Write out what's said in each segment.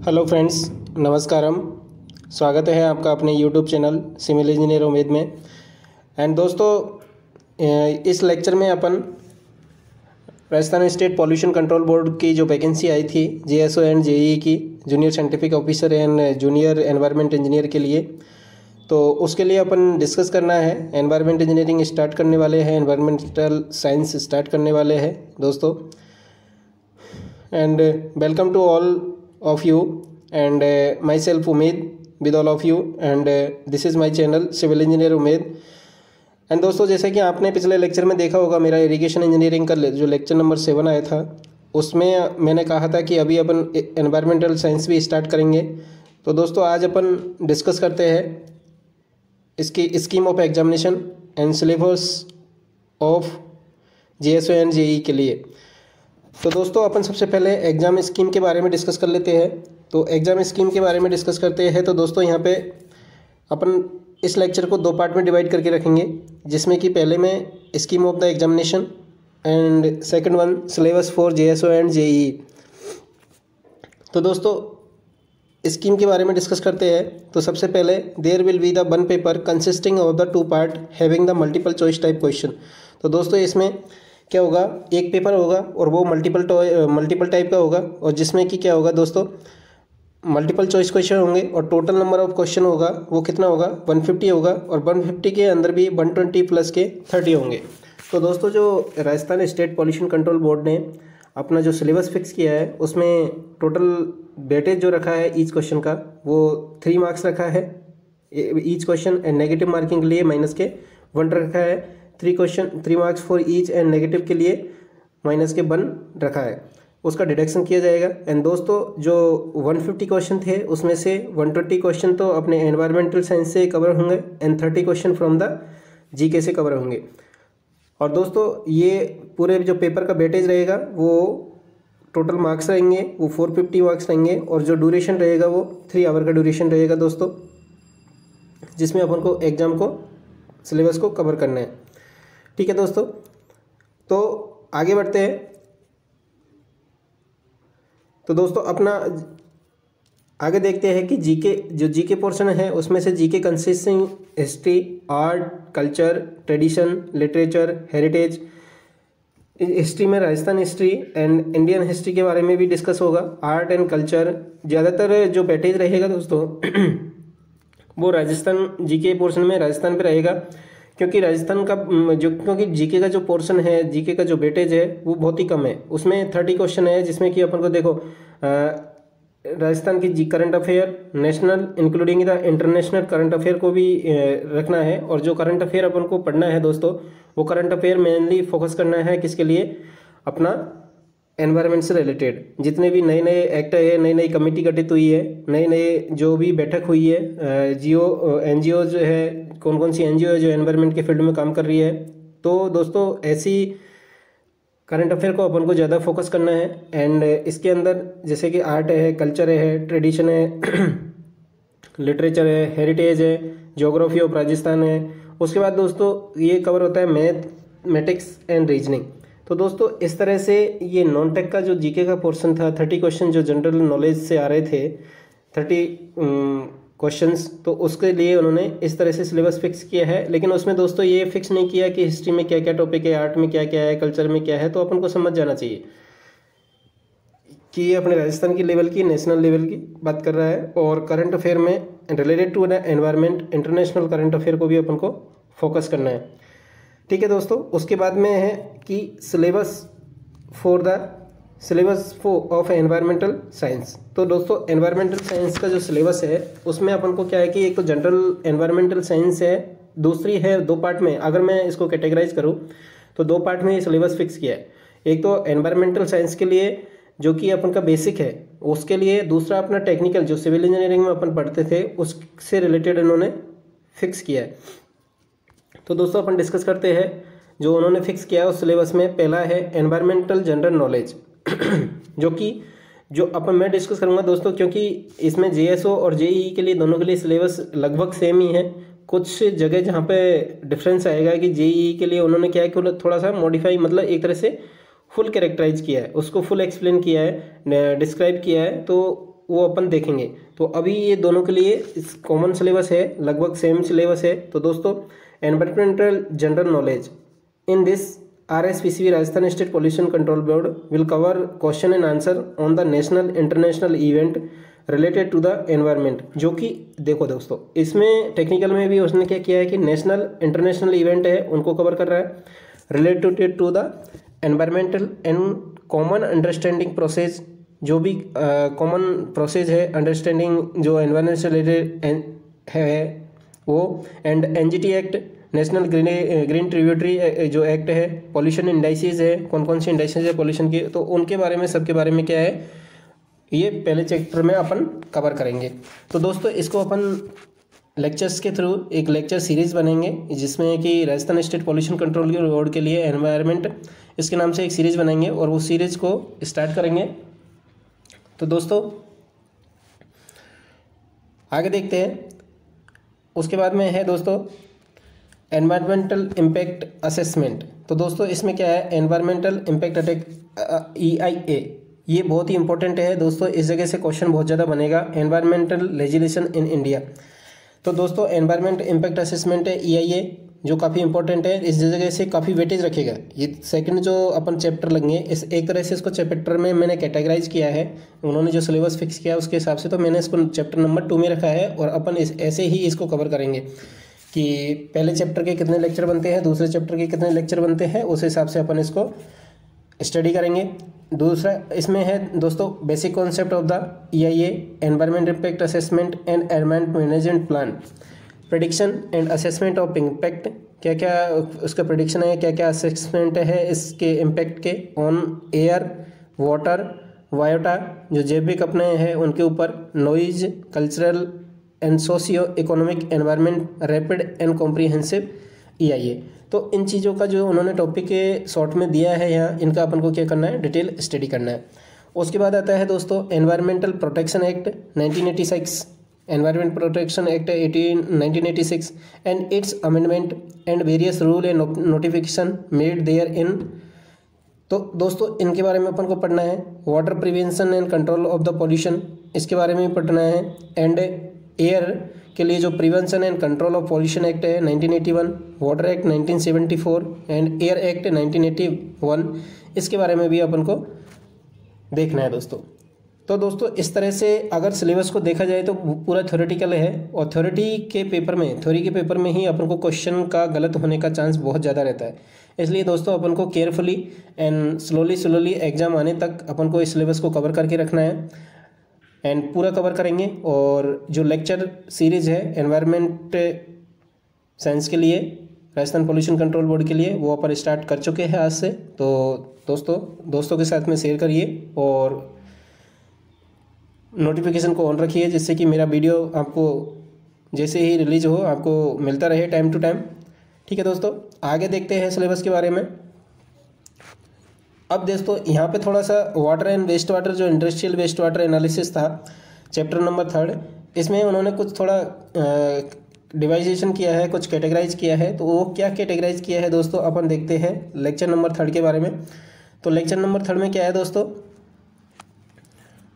Hello friends, नमस्कारम। स्वागत है आपका अपने YouTube channel civil engineer Umed में। एंड दोस्तों, इस लेक्चर में अपन Rajasthan state pollution control board की जो वैकेंसी आई थी जेएसओ एंड जेईई की junior scientific officer and junior environment engineer के लिए, तो उसके लिए अपन डिस्कस करना है। एनवायरनमेंट इंजीनियरिंग स्टार्ट करने वाले हैं, एनवायरमेंटल साइंस स्टार्ट करने वाले हैं दोस्तों। And welcome to all of you and myself Umeed with all of you and this is my channel Civil Engineer Umeed। And दोस्तों, जैसे कि आपने पिछले लेक्चर में देखा होगा, मेरा इरिगेशन इंजीनियरिंग का जो लेक्चर नंबर 7 आया था, उसमें मैंने कहा था कि अभी अपन एनवायरमेंटल साइंस भी स्टार्ट करेंगे। तो दोस्तों, आज अपन डिस्कस करते हैं इसकी scheme of examination and syllabus of JSO and JEE के लिए। तो दोस्तों, अपन सबसे पहले एग्ज़ाम स्कीम के बारे में डिस्कस कर लेते हैं। तो एग्ज़ाम स्कीम के बारे में डिस्कस करते हैं। तो दोस्तों, यहाँ पे अपन इस लेक्चर को 2 पार्ट में डिवाइड करके रखेंगे, जिसमें कि पहले में scheme of the examination and second one syllabus for JSO and JEE. तो दोस्तों, स्कीम के बारे में डिस्कस करते हैं। तो सबसे पहले there will be the one paper consisting of the 2 part having the multiple choice type question. तो दोस्तों, इसमें क्या होगा, एक पेपर होगा और वो मल्टीपल टाइप का होगा, और जिसमें कि क्या होगा दोस्तों, मल्टीपल चॉइस क्वेश्चन होंगे और टोटल नंबर ऑफ क्वेश्चन होगा वो कितना होगा, 150 होगा, और 150 के अंदर भी 120 प्लस के 30 होंगे। तो दोस्तों, जो Rajasthan state pollution control board ने अपना जो सिलेबस फिक्स किया है, उसमें टोटल वेटेज जो रखा है ईच क्वेश्चन का, वो 3 मार्क्स रखा है each question, and negative marking के लिए माइनस के 1 रखा है। 3 marks for each and negative के लिए माइनस के 1 रखा है, उसका डिडक्शन किया जाएगा। एंड दोस्तों, जो 150 क्वेश्चन थे उसमें से 120 क्वेश्चन तो अपने एनवायरमेंटल साइंस से कवर होंगे and 30 question from the GK से कवर होंगे। और दोस्तों, ये पूरे जो पेपर का वेटेज रहेगा वो टोटल मार्क्स रहेंगे वो 450 मार्क्स रहेंगे, और जो ड्यूरेशन रहेगा वो 3 आवर का ड्यूरेशन रहेगा दोस्तों, जिसमें अपन को एग्ज़ाम को सिलेबस को कवर करना है। ठीक है दोस्तों, तो आगे बढ़ते हैं। तो दोस्तों, अपना आगे देखते हैं कि जीके पोर्शन है, उसमें से GK consisting history, art, culture, tradition, literature, heritage. History में Rajasthan history and Indian history के बारे में भी डिस्कस होगा। आर्ट एंड कल्चर ज़्यादातर जो वेटेज रहेगा दोस्तों वो राजस्थान जीके पोर्शन में राजस्थान पे रहेगा, क्योंकि राजस्थान का क्योंकि जीके का जो पोर्शन है, जीके का जो वेटेज है वो बहुत ही कम है। उसमें 30 क्वेश्चन है, जिसमें कि अपन को देखो राजस्थान की current affair, national including the international current affair को भी रखना है। और जो करंट अफेयर अपन को पढ़ना है दोस्तों, वो करंट अफेयर मेनली फोकस करना है किसके लिए, अपना एनवायरनमेंट से रिलेटेड जितने भी नए नए एक्ट है, नई नई कमेटी गठित हुई है, नए नए जो भी बैठक हुई है, एनजीओ जो है, कौन कौन सी एनजीओ है जो एनवायरनमेंट के फील्ड में काम कर रही है। तो दोस्तों, ऐसी करंट अफेयर को अपन को ज़्यादा फोकस करना है। एंड इसके अंदर जैसे कि आर्ट है, कल्चर है, ट्रेडिशन है, लिटरेचर है, हेरिटेज है, ज्योग्राफी ऑफ राजस्थान है। उसके बाद दोस्तों ये कवर होता है मैथमेटिक्स एंड रीजनिंग। तो दोस्तों, इस तरह से ये नॉन टेक का जो जीके का पोर्शन था, 30 क्वेश्चन जो जनरल नॉलेज से आ रहे थे, 30 क्वेश्चंस, तो उसके लिए उन्होंने इस तरह से सिलेबस फिक्स किया है। लेकिन उसमें दोस्तों ये फिक्स नहीं किया कि हिस्ट्री में क्या क्या टॉपिक है, आर्ट में क्या क्या है, कल्चर में क्या है। तो अपन को समझ जाना चाहिए कि ये अपने राजस्थान की लेवल की, नेशनल लेवल की बात कर रहा है, और करंट अफेयर में related to the environment, international current affair को भी अपन को फोकस करना है। ठीक है दोस्तों, उसके बाद में है कि सिलेबस ऑफ एनवायरमेंटल साइंस। तो दोस्तों, एनवायरमेंटल साइंस का जो सिलेबस है उसमें अपन को क्या है कि एक तो जनरल एनवायरमेंटल साइंस है, दूसरी है 2 पार्ट में। अगर मैं इसको कैटेगराइज करूँ तो 2 पार्ट में ये सिलेबस फिक्स किया है। एक तो एनवायरमेंटल साइंस के लिए जो कि अपन का बेसिक है उसके लिए, दूसरा अपना टेक्निकल जो सिविल इंजीनियरिंग में अपन पढ़ते थे उससे रिलेटेड इन्होंने फिक्स किया है। तो दोस्तों, अपन डिस्कस करते हैं जो उन्होंने फिक्स किया है उस सिलेबस में। पहला है एनवायरमेंटल जनरल नॉलेज जो अपन मैं डिस्कस करूंगा दोस्तों, क्योंकि इसमें जेएसओ और जेईई के लिए दोनों के लिए सिलेबस लगभग सेम ही है। कुछ जगह जहाँ पे डिफरेंस आएगा कि जेईई के लिए उन्होंने क्या है कि थोड़ा सा मॉडिफाई, मतलब एक तरह से फुल कैरेक्टराइज किया है, उसको फुल एक्सप्लेन किया है, डिस्क्राइब किया है। तो वो अपन देखेंगे। तो अभी ये दोनों के लिए कॉमन सिलेबस है, लगभग सेम सिलेबस है। तो दोस्तों environmental general knowledge in this RSPCB Rajasthan state pollution control board will cover question and answer on the national international event related to the environment. जो कि देखो दोस्तों इसमें टेक्निकल में भी उसने क्या किया है कि नेशनल इंटरनेशनल इवेंट है उनको कवर कर रहा है, related to the environmental and common understanding process, जो भी कॉमन प्रोसेस है अंडरस्टैंडिंग जो एनवायरमेंट से रिलेटेड है वो, and NGT act national green tributary जो एक्ट है, पॉल्यूशन इंडाइसिस है, कौन कौन सी इंडाइसिस है पॉल्यूशन की, तो उनके बारे में सबके बारे में क्या है ये पहले चैप्टर में अपन कवर करेंगे। तो दोस्तों इसको अपन लेक्चर्स के थ्रू एक लेक्चर सीरीज़ बनेंगे जिसमें कि Rajasthan state pollution control board के लिए एनवायरनमेंट इसके नाम से एक सीरीज़ बनाएंगे और वो सीरीज़ को स्टार्ट करेंगे। तो दोस्तों आगे देखते हैं। उसके बाद में है दोस्तों एनवायरमेंटल इम्पैक्ट असेसमेंट। तो दोस्तों इसमें क्या है, एनवायरमेंटल इम्पैक्ट EIA, ये बहुत ही इंपॉर्टेंट है दोस्तों, इस जगह से क्वेश्चन बहुत ज़्यादा बनेगा। Environmental legislation in India. तो दोस्तों एनवायरमेंट इम्पैक्ट असेसमेंट है EIA जो काफ़ी इंपॉर्टेंट है, इस जगह से काफ़ी वेटेज रखेगा। ये सेकंड जो अपन चैप्टर लेंगे इस एक तरह से इसको चैप्टर में मैंने कैटेगराइज किया है, उन्होंने जो सिलेबस फिक्स किया है उसके हिसाब से, तो मैंने इसको चैप्टर नंबर 2 में रखा है और अपन ऐसे ही इसको कवर करेंगे कि पहले चैप्टर के कितने लेक्चर बनते हैं, दूसरे चैप्टर के कितने लेक्चर बनते हैं, उस हिसाब से अपन इसको स्टडी करेंगे। दूसरा इसमें है दोस्तों basic concept of the EIA environment impact assessment and environment management plan, prediction and assessment of impact, क्या क्या उसका प्रेडिक्शन है, क्या क्या असेसमेंट है इसके इम्पैक्ट के ऑन एयर, वाटर, बायोटा जो जैविक अपने हैं उनके ऊपर, noise, cultural and socio economic environment, rapid and comprehensive EIA। तो इन चीज़ों का जो उन्होंने टॉपिक के शॉर्ट में दिया है यहाँ, इनका अपन को क्या करना है, डिटेल स्टडी करना है। उसके बाद आता है दोस्तों environmental protection act 1986, environment protection act 1986 and its amendment and various rule and notification made therein. तो दोस्तों इनके बारे में अपन को पढ़ना है। Water prevention and control of the pollution, इसके बारे में भी पढ़ना है। एंड एयर के लिए जो prevention and control of pollution act है 1981, water act 1974 and air act 1981, इसके बारे में भी अपन को देखना है दोस्तों। तो दोस्तों इस तरह से अगर सिलेबस को देखा जाए तो पूरा थ्योरेटिकल है और थ्योरी के पेपर में ही अपन को क्वेश्चन का गलत होने का चांस बहुत ज़्यादा रहता है। इसलिए दोस्तों अपन को केयरफुली एंड स्लोली एग्जाम आने तक अपन को इस सिलेबस को कवर करके रखना है एंड पूरा कवर करेंगे। और जो लेक्चर सीरीज़ है एनवायरनमेंट साइंस के लिए राजस्थान पोल्यूशन कंट्रोल बोर्ड के लिए वो अपन स्टार्ट कर चुके हैं आज से। तो दोस्तों के साथ में शेयर करिए और नोटिफिकेशन को ऑन रखिए जिससे कि मेरा वीडियो आपको जैसे ही रिलीज हो आपको मिलता रहे टाइम टू टाइम। ठीक है दोस्तों, आगे देखते हैं सिलेबस के बारे में। अब दोस्तों यहाँ पे थोड़ा सा वाटर एंड वेस्ट वाटर जो इंडस्ट्रियल वेस्ट वाटर एनालिसिस था चैप्टर नंबर 3, इसमें उन्होंने कुछ थोड़ा डिवाइजेशन किया है, कुछ कैटेगराइज किया है। तो वो क्या कैटेगराइज किया है दोस्तों अपन देखते हैं लेक्चर नंबर 3 के बारे में। तो लेक्चर नंबर 3 में क्या है दोस्तों,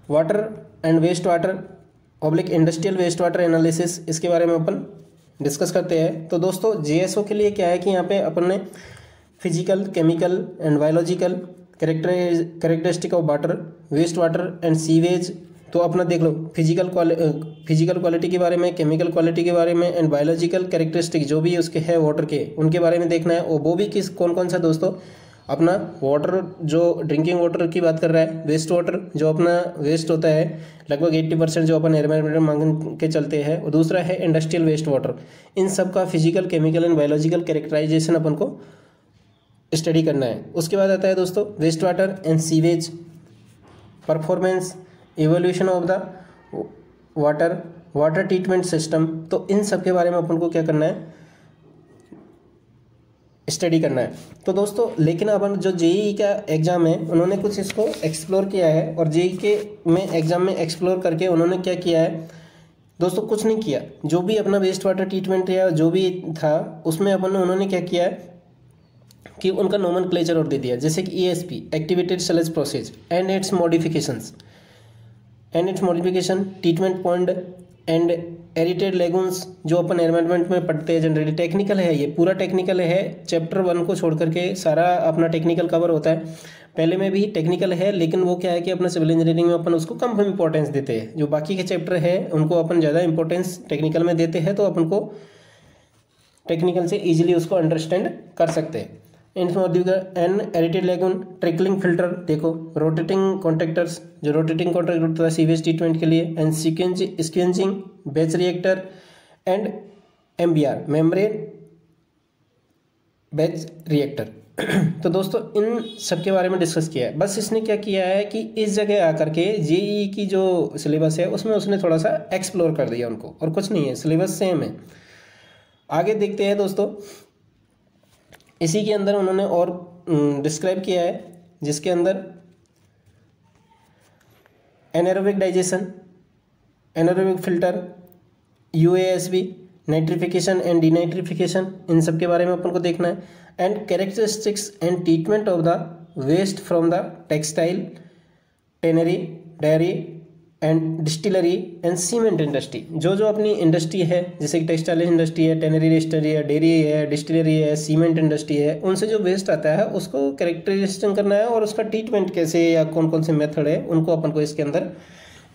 water and waste water oblique industrial waste water analysis, इसके बारे में अपन डिस्कस करते हैं। तो दोस्तों JSO के लिए क्या है कि यहाँ पे अपन ने physical, chemical and biological characteristic of water, waste water and sewage, तो अपना देख लो फिजिकल क्वालिटी के बारे में, केमिकल क्वालिटी के बारे में एंड बायोलॉजिकल कैरेक्टरिस्टिक जो भी उसके है वाटर के, उनके बारे में देखना है। और वो भी किस कौन कौन सा दोस्तों, अपना वाटर जो ड्रिंकिंग वाटर की बात कर रहा है, वेस्ट वाटर जो अपना वेस्ट होता है लगभग 80% जो अपन एनवायरमेंट मांग के चलते हैं, और दूसरा है इंडस्ट्रियल वेस्ट वाटर। इन सब का physical, chemical and biological characterization अपन को स्टडी करना है। उसके बाद आता है दोस्तों waste water and sewage performance, evolution of the water treatment system. तो इन सब के बारे में अपन को क्या करना है, स्टडी करना है। तो दोस्तों लेकिन अपन जो JEE का एग्ज़ाम है उन्होंने कुछ इसको एक्सप्लोर किया है, और JEE के में एग्ज़ाम में एक्सप्लोर करके उन्होंने क्या किया है दोस्तों, कुछ नहीं किया। जो भी अपना वेस्ट वाटर ट्रीटमेंट या जो भी था उसमें उन्होंने क्या किया है कि उनका नोमेनक्लेचर और दे दिया, जैसे कि ESP activated sludge process and its modifications and its modification, treatment point and aerated lagoons, जो अपन एनवायरनमेंट में पढ़ते हैं जनरली। टेक्निकल है, ये पूरा टेक्निकल है, चैप्टर 1 को छोड़ करके सारा अपना टेक्निकल कवर होता है। पहले में भी टेक्निकल है, लेकिन वो क्या है कि अपना सिविल इंजीनियरिंग में अपन उसको कम इंपॉर्टेंस देते हैं। जो बाकी के चैप्टर है उनको अपन ज़्यादा इंपॉर्टेंस टेक्निकल में देते हैं, तो अपन को टेक्निकल से ईजिली उसको अंडरस्टैंड कर सकते हैं। एन एरिटेड लेगून, ट्रिकलिंग फिल्टर, देखो रोटेटिंग कॉन्ट्रैक्टर्स, जो रोटेटिंग कॉन्ट्रैक्टर होता है सीवेज ट्रीटमेंट के लिए, and scavenging, batch reactor and MBR, membrane batch reactor. तो दोस्तों इन सब के बारे में डिस्कस किया है। बस इसने क्या किया है कि इस जगह आकर के जेईई की जो सिलेबस है उसमें उसने थोड़ा सा एक्सप्लोर कर दिया उनको, और कुछ नहीं है, सिलेबस सेम है। आगे देखते हैं दोस्तों, इसी के अंदर उन्होंने और डिस्क्राइब किया है, जिसके अंदर anaerobic digestion, anaerobic filter, UASB, nitrification and denitrification, इन सब के बारे में अपन को देखना है। And characteristics and treatment of the waste from the textile, tannery, dairy and distillery and cement industry, जो जो अपनी इंडस्ट्री है, जैसे कि टेक्सटाइल इंडस्ट्री है, टेनरी इंडस्ट्री है, डेयरी है, डिस्टिलरी है, सीमेंट इंडस्ट्री है, उनसे जो वेस्ट आता है उसको कैरेक्टराइजेशन करना है, और उसका ट्रीटमेंट कैसे या कौन कौन से मेथड है उनको अपन को इसके अंदर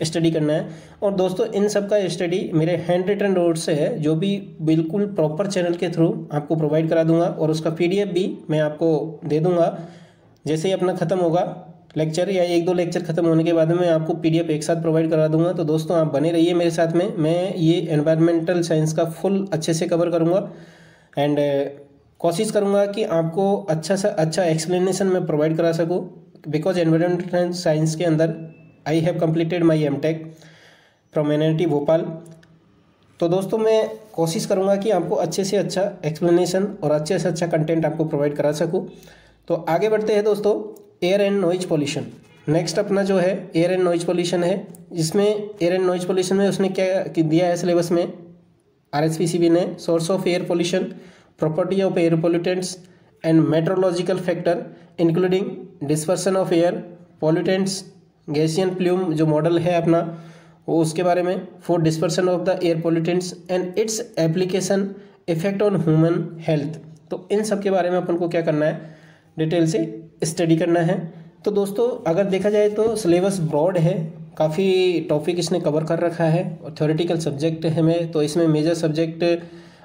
स्टडी करना है। और दोस्तों इन सब का स्टडी मेरे हैंड रिटन नोट्स से है, जो भी बिल्कुल प्रॉपर चैनल के थ्रू आपको प्रोवाइड करा दूंगा, और उसका PDF भी मैं आपको दे दूंगा। जैसे ही अपना ख़त्म होगा लेक्चर या 1-2 लेक्चर खत्म होने के बाद में आपको PDF एक साथ प्रोवाइड करा दूंगा। तो दोस्तों आप बने रहिए मेरे साथ में, मैं ये एनवायरमेंटल साइंस का फुल अच्छे से कवर करूँगा, एंड कोशिश करूँगा कि आपको अच्छा सा अच्छा एक्सप्लेनेशन मैं प्रोवाइड करा सकूँ, बिकॉज एनवायरमेंटल साइंस के अंदर I have completed my MTech from NIT Bhopal. तो दोस्तों मैं कोशिश करूँगा कि आपको अच्छे से अच्छा एक्सप्लेनेशन और अच्छे से अच्छा कंटेंट आपको प्रोवाइड करा सकूँ। तो आगे बढ़ते हैं दोस्तों, air and noise pollution. Next अपना जो है एयर एंड नॉइज पोल्यूशन है, जिसमें एयर एंड नॉइज पोल्यूशन में उसने क्या दिया है सिलेबस में, RSPCB ने, source of air pollution, property of air pollutants and metrological factor including dispersion of air pollutants, Gaussian plume जो मॉडल है अपना वो उसके बारे में, for dispersion of the air pollutants and its application effect on human health. तो इन सब के बारे में अपन को क्या करना है, डिटेल से स्टडी करना है। तो दोस्तों अगर देखा जाए तो सिलेबस ब्रॉड है, काफ़ी टॉपिक इसने कवर कर रखा है, और थ्योरेटिकल सब्जेक्ट है में, तो इसमें मेजर सब्जेक्ट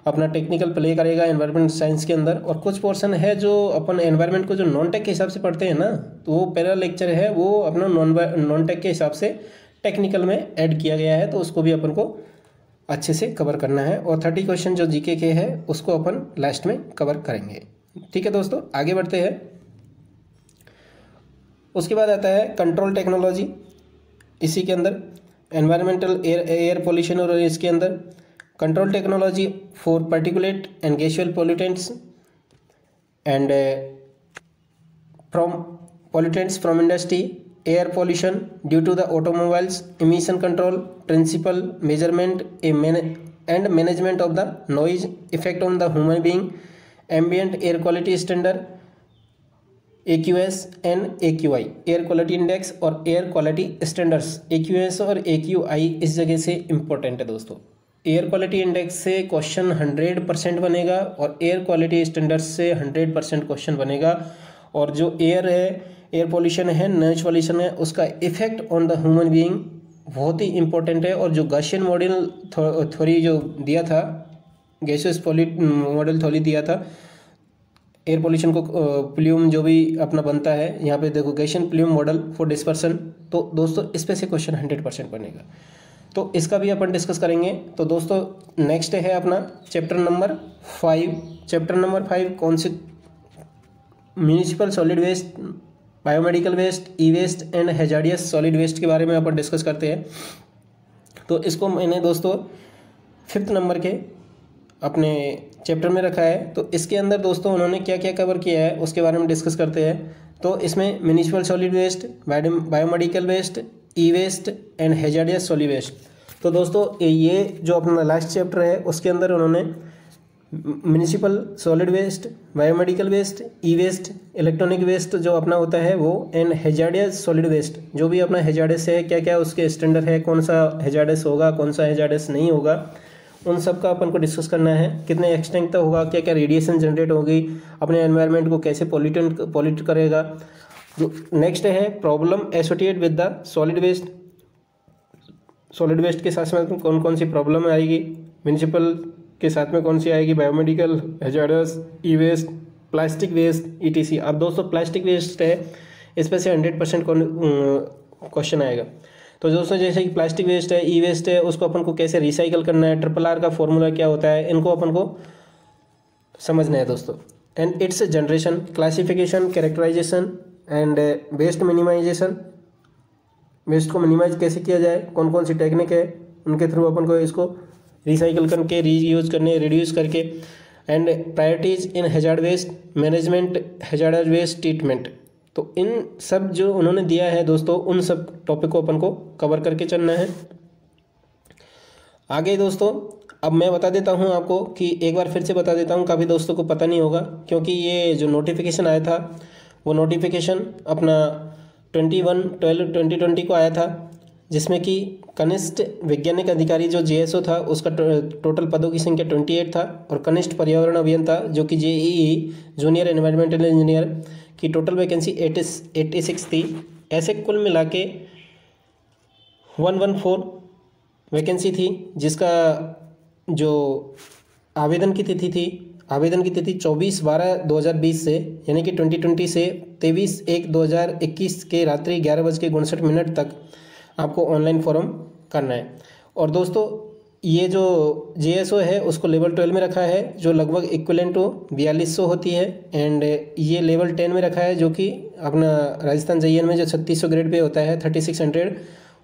अपना टेक्निकल प्ले करेगा एनवायरनमेंट साइंस के अंदर, और कुछ पोर्शन है जो अपन एनवायरनमेंट को जो नॉन टेक के हिसाब से पढ़ते हैं ना, तो वो पैरा लेक्चर है, वो अपना नॉन टेक के हिसाब से टेक्निकल में ऐड किया गया है, तो उसको भी अपन को अच्छे से कवर करना है। और 30 क्वेश्चन जो GK के है उसको अपन लास्ट में कवर करेंगे। ठीक है दोस्तों, आगे बढ़ते हैं। उसके बाद आता है कंट्रोल टेक्नोलॉजी, इसी के अंदर एनवायरमेंटल एयर पोल्यूशन, और इसके अंदर control technology for particulate and gaseous pollutants and from pollutants from industry, air pollution due to the automobiles, emission control principle, measurement and management of the noise effect on the human being, ambient air quality standard AQS and AQI, air quality index और air quality standards. AQS और AQI इस जगह से important है दोस्तों। Air quality index से question 100% बनेगा, और एयर क्वालिटी स्टैंडर्ड्स से 100% क्वेश्चन बनेगा। और जो एयर है, एयर पोल्यूशन है, नॉइज पोल्यूशन है, उसका effect on the human being बहुत ही इंपॉर्टेंट है। और जो गॉसियन मॉडल थ्योरी जो दिया था, गैसियस मॉडल थ्योरी दिया था, एयर पोल्यूशन को प्लूम जो भी अपना बनता है, यहाँ पे देखो गैसियन प्लूम मॉडल फॉर डिस्पर्सन, तो दोस्तों इस पे से क्वेश्चन 100% बनेगा, तो इसका भी अपन डिस्कस करेंगे। तो दोस्तों नेक्स्ट है अपना चैप्टर नंबर 5। चैप्टर नंबर 5 कौन से, municipal solid waste, biomedical waste, E waste and hazardous solid waste के बारे में अपन डिस्कस करते हैं। तो इसको मैंने दोस्तों 5th नंबर के अपने चैप्टर में रखा है। तो इसके अंदर दोस्तों उन्होंने क्या क्या कवर किया है उसके बारे में डिस्कस करते हैं। तो इसमें municipal solid waste, biomedical waste, E waste and hazardous solid waste. तो दोस्तों ये जो अपना लास्ट चैप्टर है उसके अंदर उन्होंने municipal solid waste, biomedical waste, ई वेस्ट, इलेक्ट्रॉनिक वेस्ट जो अपना होता है वो, एंड हैजार्डियस सॉलिड वेस्ट जो भी अपना हैजार्डियस है, क्या क्या उसके स्टैंडर्ड है, कौन सा हैजार्डियस होगा, कौन सा हैजार्डियस नहीं होगा, उन सब का अपन को डिस्कस करना है। कितने एक्सटेंट तक होगा, क्या क्या रेडिएशन जनरेट होगी, अपने एनवायरनमेंट को कैसे पॉल्यूट करेगा। जो नेक्स्ट है problem associated with the solid waste. Solid waste के साथ में कौन कौन सी प्रॉब्लम आएगी, म्युनिसिपल के साथ में कौन सी आएगी, बायोमेडिकल, हैजार्डस, ई वेस्ट, प्लास्टिक वेस्ट, ETC। अब दोस्तों प्लास्टिक वेस्ट है, इस पर से 100% क्वेश्चन आएगा। तो दोस्तों जैसे कि प्लास्टिक वेस्ट है, ई वेस्ट है, उसको अपन को कैसे रिसाइकल करना है, RRR का फॉर्मूला क्या होता है, इनको अपन को समझना है दोस्तों। And its generation, classification, characterization and waste minimization. Waste को मिनिमाइज कैसे किया जाए, कौन कौन सी टेक्निक है, उनके थ्रू अपन को इसको रिसाइकल करके, रीयूज करने, रिड्यूस करके। And priorities in hazard waste management, hazard waste treatment. तो इन सब जो उन्होंने दिया है दोस्तों, उन सब टॉपिक को अपन को कवर करके चलना है आगे दोस्तों। अब मैं बता देता हूं आपको कि एक बार फिर से बता देता हूं, काफ़ी दोस्तों को पता नहीं होगा, क्योंकि ये जो नोटिफिकेशन आया था वो नोटिफिकेशन अपना 21/12/2020 को आया था, जिसमें कि कनिष्ठ वैज्ञानिक अधिकारी जो JSO था उसका टोटल पदों की संख्या 28 था, और कनिष्ठ पर्यावरण अभियंता जो कि JEE जूनियर एनवायरमेंटल इंजीनियर की टोटल वैकेंसी 86 थी। ऐसे कुल मिला के 114 वैकेंसी थी, जिसका जो आवेदन की तिथि थी, आवेदन की तिथि 24/12/2020 से यानी कि 2020 से 23/1/2021 के रात्रि 11:59 तक आपको ऑनलाइन फॉर्म करना है। और दोस्तों ये जो JSO है उसको लेवल 12 में रखा है, जो लगभग इक्विवेलेंट टू 4200 होती है। एंड ये लेवल 10 में रखा है, जो कि अपना राजस्थान JN में जो 3600 ग्रेड पे होता है 3600,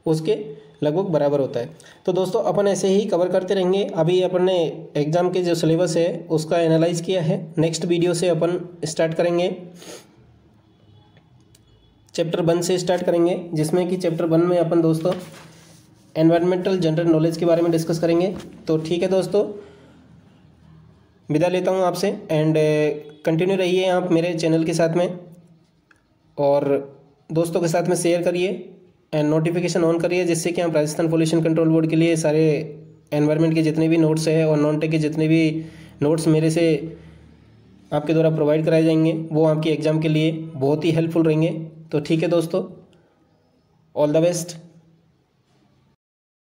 उसके लगभग बराबर होता है। तो दोस्तों अपन ऐसे ही कवर करते रहेंगे। अभी अपन ने एग्ज़ाम के जो सिलेबस है उसका एनालाइज किया है, नेक्स्ट वीडियो से अपन स्टार्ट करेंगे, चैप्टर 1 से स्टार्ट करेंगे, जिसमें कि चैप्टर 1 में अपन दोस्तों एनवायरमेंटल जनरल नॉलेज के बारे में डिस्कस करेंगे। तो ठीक है दोस्तों, विदा लेता हूँ आपसे, एंड कंटिन्यू रहिए आप मेरे चैनल के साथ में, और दोस्तों के साथ में शेयर करिए एंड नोटिफिकेशन ऑन करिए, जिससे कि आप राजस्थान पोल्यूशन कंट्रोल बोर्ड के लिए सारे एनवायरनमेंट के जितने भी नोट्स हैं और नॉन टेक के जितने भी नोट्स मेरे से आपके द्वारा प्रोवाइड कराए जाएंगे, वो आपकी एग्ज़ाम के लिए बहुत ही हेल्पफुल रहेंगे। तो ठीक है दोस्तों, ऑल द बेस्ट।